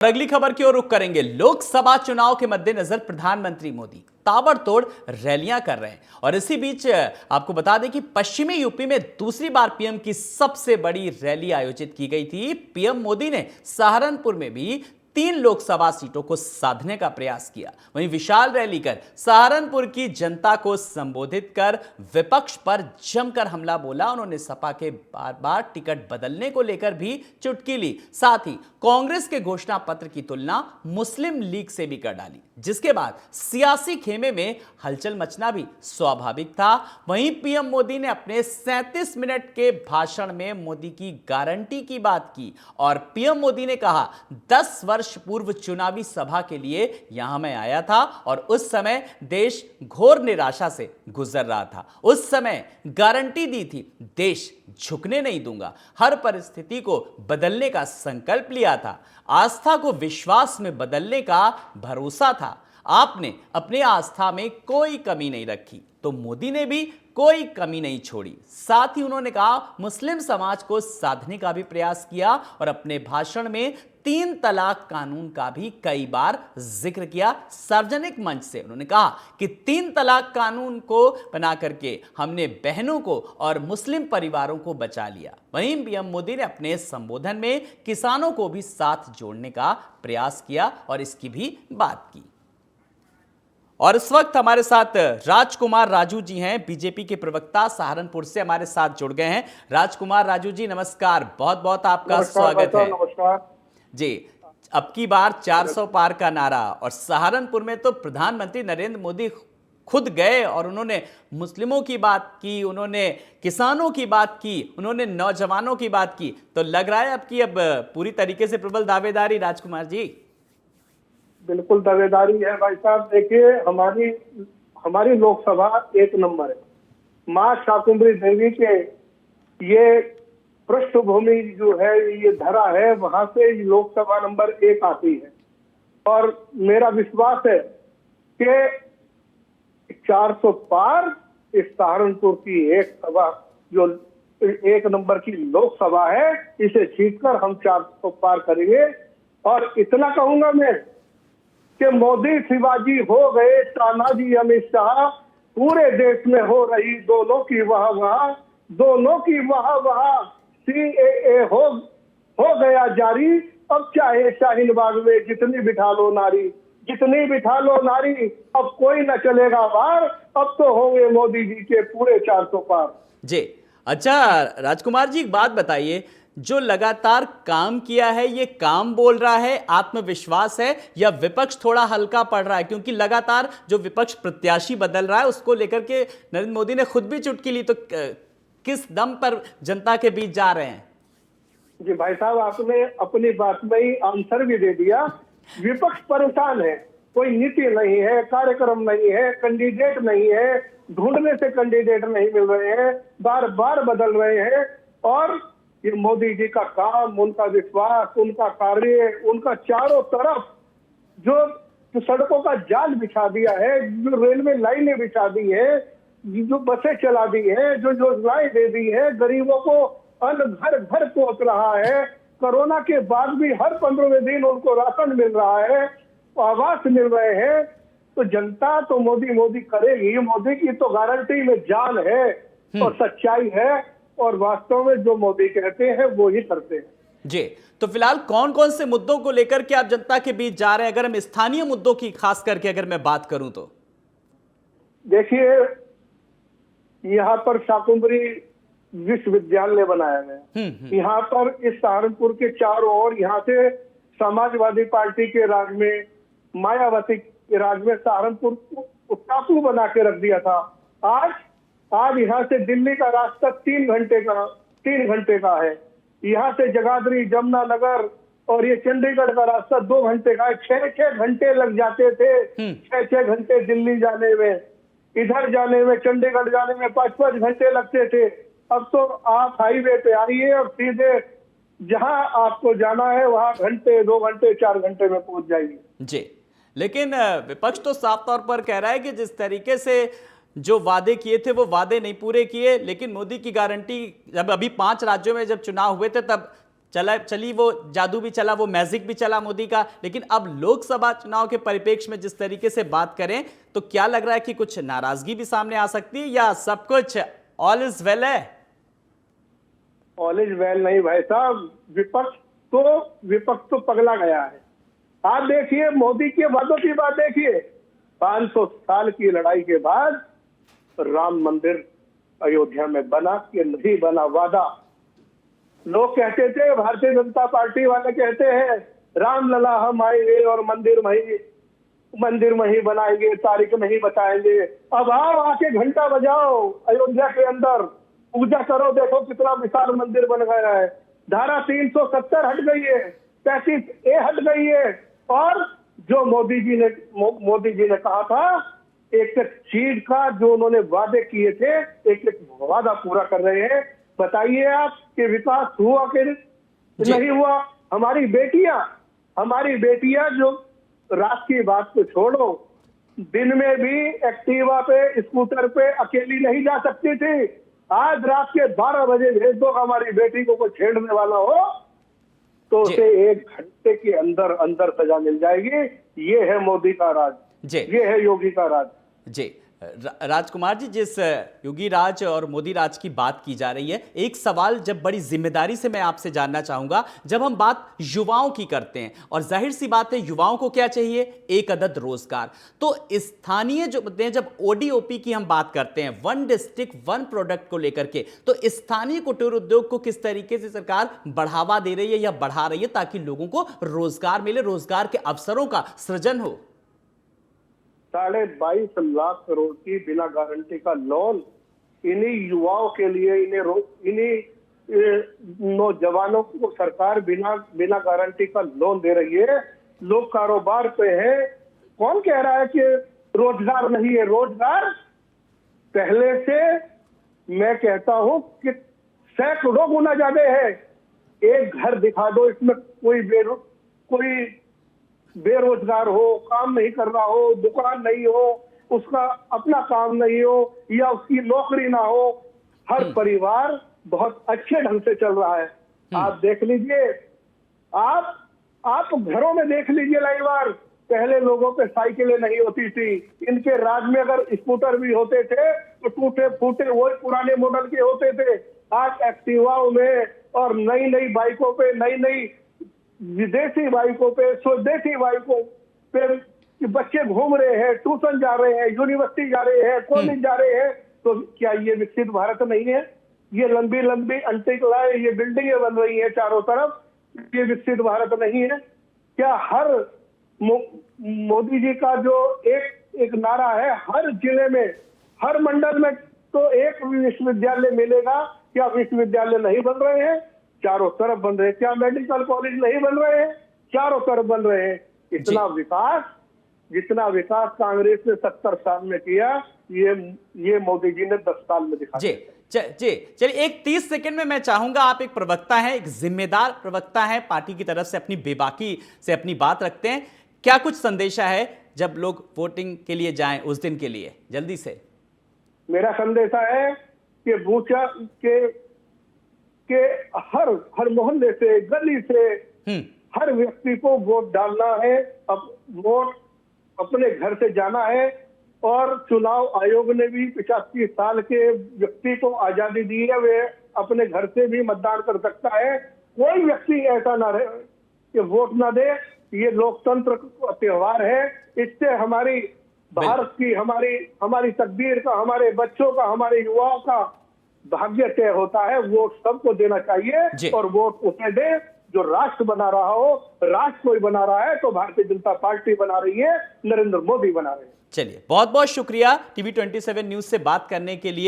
अगली खबर की ओर रुख करेंगे। लोकसभा चुनाव के मद्देनजर प्रधानमंत्री मोदी ताबड़तोड़ रैलियां कर रहे हैं और इसी बीच आपको बता दें कि पश्चिमी यूपी में दूसरी बार पीएम की सबसे बड़ी रैली आयोजित की गई थी। पीएम मोदी ने सहारनपुर में भी 3 लोकसभा सीटों को साधने का प्रयास किया। वहीं विशाल रैली कर सहारनपुर की जनता को संबोधित कर विपक्ष पर जमकर हमला बोला। उन्होंने सपा के बार बार टिकट बदलने को लेकर भी चुटकी ली। साथ ही कांग्रेस के घोषणा पत्र की तुलना मुस्लिम लीग से भी कर डाली, जिसके बाद सियासी खेमे में हलचल मचना भी स्वाभाविक था। वहीं पीएम मोदी ने अपने 37 मिनट के भाषण में मोदी की गारंटी की बात की और पीएम मोदी ने कहा 10 वर्ष पूर्व चुनावी सभा के लिए यहां मैं आया था और उस समय देश घोर निराशा से गुजर रहा था। उस समय गारंटी दी थी, देश झुकने नहीं दूंगा, हर परिस्थिति को बदलने का संकल्प लिया था, आस्था को विश्वास में बदलने का भरोसा था। आपने अपनी आस्था में कोई कमी नहीं रखी तो मोदी ने भी कोई कमी नहीं छोड़ी। साथ ही उन्होंने कहा मुस्लिम समाज को साधने का भी प्रयास किया और अपने भाषण में 3 तलाक कानून का भी कई बार जिक्र किया। सार्वजनिक मंच से उन्होंने कहा कि 3 तलाक कानून को बना करके हमने बहनों को और मुस्लिम परिवारों को बचा लिया। वहीं पीएम मोदी ने अपने संबोधन में किसानों को भी साथ जोड़ने का प्रयास किया और इसकी भी बात की। और इस वक्त हमारे साथ राजकुमार राजू जी हैं, बीजेपी के प्रवक्ता, सहारनपुर से हमारे साथ जुड़ गए हैं। राजकुमार राजू जी नमस्कार, बहुत बहुत आपका स्वागत है। नमस्कार जी, अब की बार 400 पार का नारा और सहारनपुर में तो प्रधानमंत्री नरेंद्र मोदी खुद गए और उन्होंने मुस्लिमों की बात की, उन्होंने किसानों की बात की, उन्होंने नौजवानों की बात की। तो लग रहा है अब पूरी तरीके से प्रबल दावेदारी राजकुमार जी। बिल्कुल दावेदारी है भाई साहब। देखिए, हमारी लोकसभा 1 नंबर है। मां शाकुंभरी देवी के ये पृष्ठभूमि जो है, ये धरा है, वहां से लोकसभा नंबर 1 आती है और मेरा विश्वास है कि 400 पार इस सहारनपुर की एक सभा, जो 1 नंबर की लोकसभा है, इसे जीतकर हम 400 पार करेंगे। और इतना कहूंगा मैं कि मोदी शिवाजी हो गए, तानाजी अमित शाह, पूरे देश में हो रही दोनों की वाह वाह। CAA हो गया जारी, अब चाहे शाहीन बाग में जितनी बिठा लो नारी, अब कोई न चलेगा वार, अब तो होंगे मोदी जी के पूरे 400 पार। जी अच्छा राजकुमार जी, एक बात बताइए, जो लगातार काम किया है ये काम बोल रहा है, आत्मविश्वास है, या विपक्ष थोड़ा हल्का पड़ रहा है? क्योंकि लगातार जो विपक्ष प्रत्याशी बदल रहा है उसको लेकर के नरेंद्र मोदी ने खुद भी चुटकी ली। तो किस दम पर जनता के बीच जा रहे हैं? जी भाई साहब, आपने अपनी बात में ही आंसर भी दे दिया। विपक्ष परेशान है, कोई नीति नहीं है, कार्यक्रम नहीं है, कैंडिडेट नहीं है, ढूंढने से कैंडिडेट नहीं मिल रहे हैं, बार बार बदल रहे हैं। और ये मोदी जी का काम, उनका विश्वास, उनका कार्य, उनका चारों तरफ जो सड़कों का जाल बिछा दिया है, जो रेलवे लाइनें बिछा दी है, जो बसें चला दी है, जो योजनाएं दे दी है, गरीबों को अन्न घर घर पहुंच रहा है। कोरोना के बाद भी हर 15वें दिन उनको राशन मिल रहा है, आवास मिल रहे हैं। तो जनता तो मोदी करेगी। मोदी की तो गारंटी में जान है और सच्चाई है और वास्तव में जो मोदी कहते हैं वो ही करते हैं। जी, तो फिलहाल कौन कौन से मुद्दों को लेकर के आप जनता के बीच जा रहे हैं? अगर हम स्थानीय मुद्दों की खास करके अगर मैं बात करूं तो देखिए, यहाँ पर शाकुंभरी विश्वविद्यालय बनाया गया। यहाँ पर इस सहारनपुर के चारों ओर, यहाँ से समाजवादी पार्टी के राज में, मायावती के राज में सहारनपुर को टापू बना के रख दिया था। आज यहाँ से दिल्ली का रास्ता 3 घंटे का है। यहाँ से जगाधरी, जमुनानगर और ये चंडीगढ़ का रास्ता 2 घंटे का है। 6 घंटे लग जाते थे, 6 घंटे दिल्ली जाने में, इधर जाने में, चंडीगढ़ जाने में 5 घंटे लगते थे। अब तो आप हाईवे पे आइए और सीधे जहां आपको जाना है वहां घंटे, 2 घंटे, 4 घंटे में पहुंच जाइए। जी, लेकिन विपक्ष तो साफ तौर पर कह रहा है कि जिस तरीके से जो वादे किए थे वो वादे नहीं पूरे किए। लेकिन मोदी की गारंटी, जब अभी 5 राज्यों में जब चुनाव हुए थे तब चली वो जादू भी चला, वो मैजिक भी चला मोदी का, लेकिन अब लोकसभा चुनाव के परिप्रेक्ष्य में जिस तरीके से बात करें तो क्या लग रहा है कि कुछ नाराजगी भी सामने आ सकती है या सब कुछ ऑल इज वेल है? ऑल इज वेल नहीं भाई साहब, विपक्ष तो पगला गया है। आप देखिए मोदी के वादों की बात देखिए, 500 साल की लड़ाई के बाद राम मंदिर अयोध्या में बना कि नहीं बना, वादा। लोग कहते थे, भारतीय जनता पार्टी वाले कहते हैं रामलला हम आएंगे और मंदिर में ही बनाएंगे, तारीख नहीं बताएंगे। अब आओ, आके घंटा बजाओ अयोध्या के अंदर, पूजा करो, देखो कितना विशाल मंदिर बन गया है। धारा 370 हट गई है, 35A हट गई है, और जो मोदी जी ने कहा था, एक एक चीज का जो उन्होंने वादे किए थे, एक एक वादा पूरा कर रहे हैं। बताइए आप कि विकास हुआ कि नहीं हुआ? हमारी बेटियां जो रात की बात को छोड़ो, दिन में भी एक्टिवा पे, स्कूटर पे अकेली नहीं जा सकती थी। आज रात के 12 बजे भेज दो, हमारी बेटी को कोई छेड़ने वाला हो तो उसे 1 घंटे के अंदर अंदर सजा मिल जाएगी। ये है मोदी का राज, ये है योगी का राज। जी राजकुमार जी, जिस योगी राज और मोदी राज की बात की जा रही है, एक सवाल जब बड़ी जिम्मेदारी से मैं आपसे जानना चाहूंगा, जब हम बात युवाओं की करते हैं, और जाहिर सी बात है युवाओं को क्या चाहिए, एक अदद रोजगार। तो स्थानीय जो मुद्दे हैं, जब ओडीओपी की हम बात करते हैं, वन डिस्ट्रिक्ट वन प्रोडक्ट को लेकर के, तो स्थानीय कुटीर उद्योग को किस तरीके से सरकार बढ़ावा दे रही है या बढ़ा रही है ताकि लोगों को रोजगार मिले, रोजगार के अवसरों का सृजन हो? 22.5 लाख करोड़ की बिना गारंटी का लोन इन्हीं युवाओं के लिए, इन्हीं नौजवानों को सरकार बिना गारंटी का लोन दे रही है। लोग कारोबार पे हैं। कौन कह रहा है कि रोजगार नहीं है? रोजगार पहले से मैं कहता हूं कि सैकड़ों गुना ज्यादा है। एक घर दिखा दो, इसमें कोई बेरोजगार हो, काम नहीं कर रहा हो, दुकान नहीं हो, उसका अपना काम नहीं हो, या उसकी नौकरी ना हो, हर परिवार बहुत अच्छे ढंग से चल रहा है। आप देख लीजिए, आप घरों में देख लीजिए लाइवार, पहले लोगों पे साइकिलें नहीं होती थी। इनके राज में अगर स्कूटर भी होते थे तो टूटे फूटे वही पुराने मॉडल के होते थे। आज एक्टिवाओं में और नई बाइकों पे, नई विदेशी बाइकों पे, स्वदेशी बाइकों पे बच्चे घूम रहे हैं, ट्यूशन जा रहे हैं, यूनिवर्सिटी जा रहे हैं, कॉलेज जा रहे हैं। तो क्या ये विकसित भारत नहीं है? ये लंबी अंतरिक्ष, ये बिल्डिंगें बन रही है चारों तरफ, ये विकसित भारत नहीं है क्या? हर मोदी जी का जो एक नारा है, हर जिले में, हर मंडल में तो एक विश्वविद्यालय मिलेगा। क्या विश्वविद्यालय नहीं बन रहे हैं? चारों तरफ बन रहे हैं। क्या मेडिकल कॉलेज नहीं बन रहे हैं? चारों तरफ बन रहे हैं। जितना विकास कांग्रेस ने 70 साल में किया, ये मोदी जी ने 10 साल में दिखा दिया। चलिए, एक 30 सेकंड में मैं चाहूंगा, आप एक प्रवक्ता हैं, एक जिम्मेदार प्रवक्ता हैं, पार्टी की तरफ से अपनी बेबाकी से अपनी बात रखते हैं, क्या कुछ संदेशा है जब लोग वोटिंग के लिए जाएं उस दिन के लिए, जल्दी से? मेरा संदेशा है कि बूचा के हर मोहल्ले से, गली से हर व्यक्ति को वोट डालना है। अब वोट अपने घर से जाना है, और चुनाव आयोग ने भी 85 साल के व्यक्ति को आजादी दी है, वे अपने घर से भी मतदान कर सकता है। कोई व्यक्ति ऐसा ना रहे कि वोट ना दे। ये लोकतंत्र का त्योहार है। इससे हमारी भारत की, हमारी तकदीर का, हमारे बच्चों का, हमारे युवाओं का भाग्य तय होता है। वोट सबको देना चाहिए, और वोट उसे दे जो राष्ट्र बना रहा हो। राष्ट्र कोई बना रहा है तो भारतीय जनता पार्टी बना रही है, नरेंद्र मोदी बना रहे हैं। चलिए, बहुत बहुत शुक्रिया टीवी 27 न्यूज से बात करने के लिए।